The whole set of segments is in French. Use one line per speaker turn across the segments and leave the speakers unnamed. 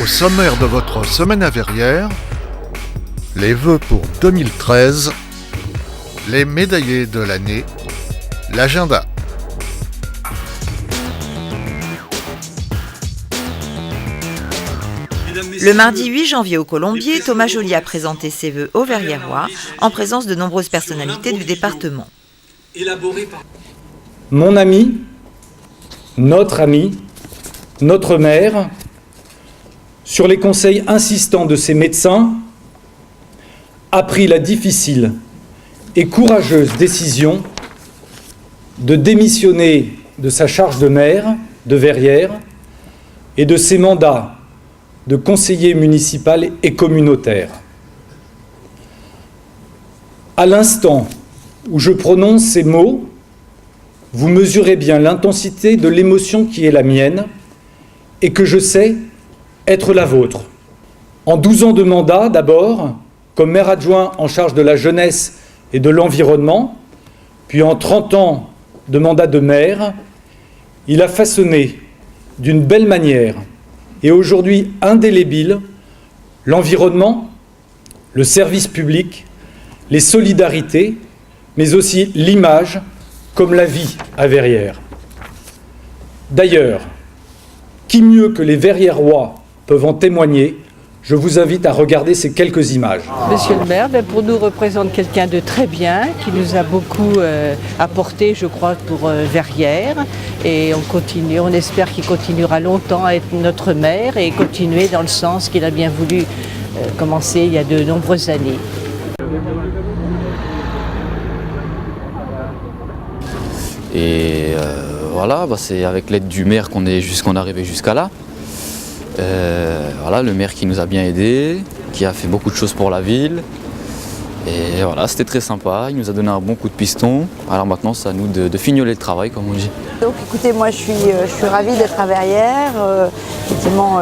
Au sommaire de votre semaine à Verrières, les vœux pour 2013, les médaillés de l'année, l'agenda.
Le mardi 8 janvier au Colombier, Thomas Joly a présenté ses vœux aux Verrièreois en présence de nombreuses personnalités du département.
Mon ami, notre maire, sur les conseils insistants de ses médecins, a pris la difficile et courageuse décision de démissionner de sa charge de maire de Verrières et de ses mandats de conseiller municipal et communautaire. À l'instant où je prononce ces mots, vous mesurez bien l'intensité de l'émotion qui est la mienne et que je sais être la vôtre. En 12 ans de mandat, d'abord, comme maire adjoint en charge de la jeunesse et de l'environnement, puis en 30 ans de mandat de maire, il a façonné d'une belle manière et aujourd'hui indélébile l'environnement, le service public, les solidarités, mais aussi l'image comme la vie à Verrières. D'ailleurs, qui mieux que les Verrièreois peuvent en témoigner? Je vous invite à regarder ces quelques images.
Monsieur le maire, pour nous représente quelqu'un de très bien, qui nous a beaucoup apporté, je crois, pour Verrières. Et on continue, on espère qu'il continuera longtemps à être notre maire et continuer dans le sens qu'il a bien voulu commencer il y a de nombreuses années.
Et voilà, c'est avec l'aide du maire qu'on est arrivé jusqu'à là. Voilà, le maire qui nous a bien aidés, qui a fait beaucoup de choses pour la ville. Et voilà, c'était très sympa, il nous a donné un bon coup de piston. Alors maintenant, c'est à nous de fignoler le travail, comme on dit.
Donc écoutez, moi je suis ravie d'être à Verrières. Effectivement,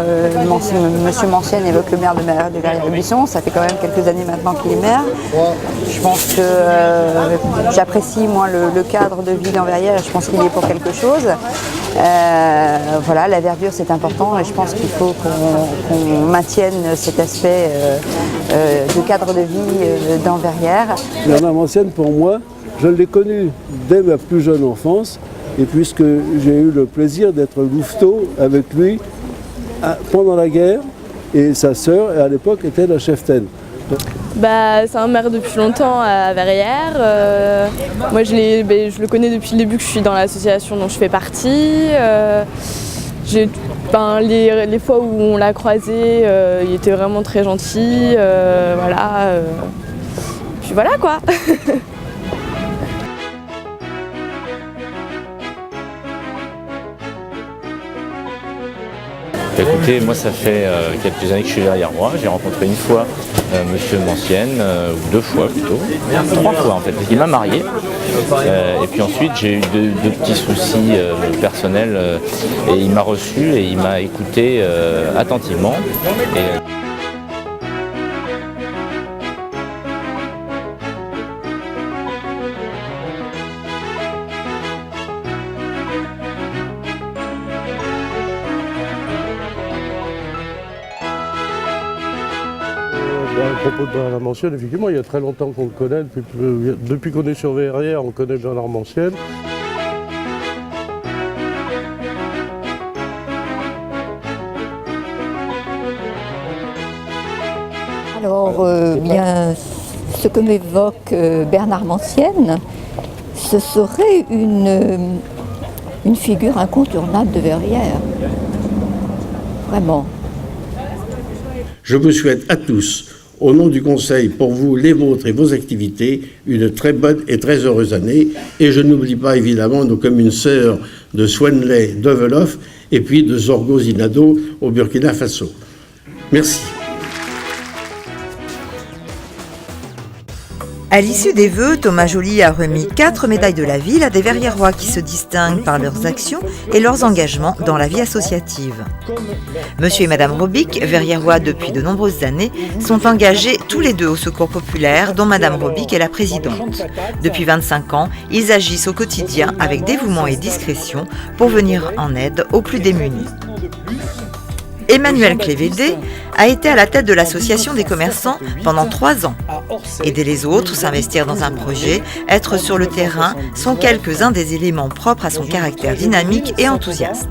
Monsieur Mancienne évoque le maire de Verrières-le-Buisson. Ça fait quand même quelques années maintenant qu'il est maire. Je pense que j'apprécie moi le cadre de vie dans Verrières et je pense qu'il est pour quelque chose. Voilà, la verdure c'est important et je pense qu'il faut qu'on maintienne cet aspect de cadre de vie dans Verrières.
Bernard Mancienne, pour moi, je l'ai connu dès ma plus jeune enfance et puisque j'ai eu le plaisir d'être louveteau avec lui pendant la guerre et sa sœur à l'époque était la cheftaine.
C'est un maire depuis longtemps à Verrières. Moi je le connais depuis le début que je suis dans l'association dont je fais partie. Les fois où on l'a croisé, il était vraiment très gentil. Puis voilà quoi.
Écoutez, moi ça fait quelques années que je suis Verrièreois. J'ai rencontré une fois Monsieur Mancienne, ou deux fois plutôt, 3 fois en fait. Il m'a marié. Et puis ensuite j'ai eu deux petits soucis personnels et il m'a reçu et il m'a écouté attentivement.
À propos de Bernard Mancienne, effectivement, il y a très longtemps qu'on le connaît, depuis qu'on est sur Verrières, on connaît Bernard Mancienne.
Alors, bien, ce que m'évoque Bernard Mancienne, ce serait une figure incontournable de Verrières. Vraiment.
Je vous souhaite à tous, au nom du Conseil, pour vous, les vôtres et vos activités, une très bonne et très heureuse année. Et je n'oublie pas évidemment nos communes sœurs de Swanley, d'Ovelof et puis de Zorgo-Zinado au Burkina Faso. Merci.
À l'issue des vœux, Thomas Joly a remis 4 médailles de la ville à des Verrièreois qui se distinguent par leurs actions et leurs engagements dans la vie associative. Monsieur et Madame Robic, Verrièreois depuis de nombreuses années, sont engagés tous les deux au Secours populaire, dont Madame Robic est la présidente. Depuis 25 ans, ils agissent au quotidien avec dévouement et discrétion pour venir en aide aux plus démunis. Emmanuel Clévédé a été à la tête de l'association des commerçants pendant 3 ans. Aider les autres, s'investir dans un projet, être sur le terrain sont quelques-uns des éléments propres à son caractère dynamique et enthousiaste.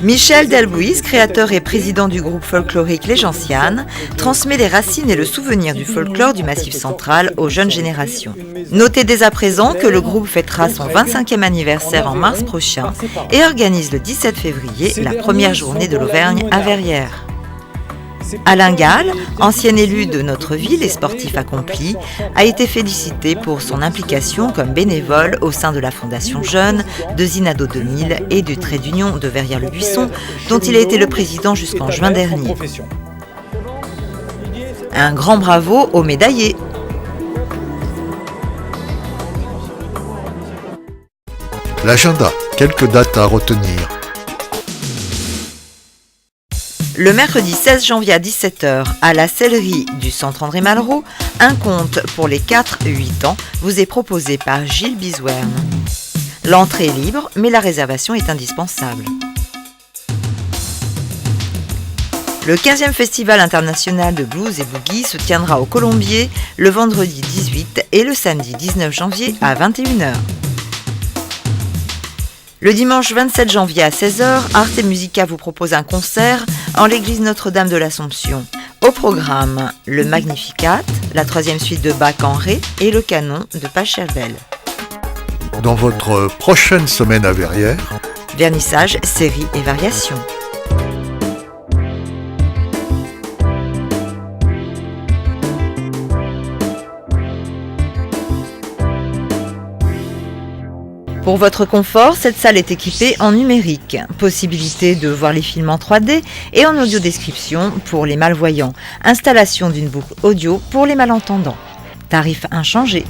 Michel Delbouis, créateur et président du groupe folklorique Les Gentianes, transmet les racines et le souvenir du folklore du Massif central aux jeunes générations. Notez dès à présent que le groupe fêtera son 25e anniversaire en mars prochain et organise le 17 février la première journée de l'Auvergne à Verrières. Alain Gall, ancien élu de notre ville et sportif accompli, a été félicité pour son implication comme bénévole au sein de la Fondation Jeunes, de Zinado 2000 et du Trait d'Union de Verrières-le-Buisson, dont il a été le président jusqu'en juin dernier. Un grand bravo aux médaillés.
L'agenda, quelques dates à retenir.
Le mercredi 16 janvier à 17h, à la sellerie du centre André Malraux, un conte pour les 4-8 ans vous est proposé par Gilles Bizouerne. L'entrée est libre, mais la réservation est indispensable. Le 15e Festival international de blues et boogie se tiendra au Colombier le vendredi 18 et le samedi 19 janvier à 21h. Le dimanche 27 janvier à 16h, Arte Musica vous propose un concert en l'église Notre-Dame de l'Assomption. Au programme, le Magnificat, la 3e suite de Bach en Ré et le canon de Pachelbel.
Dans votre prochaine semaine à Verrières,
vernissage, séries et variations. Pour votre confort, cette salle est équipée en numérique. Possibilité de voir les films en 3D et en audio-description pour les malvoyants. Installation d'une boucle audio pour les malentendants. Tarif inchangé.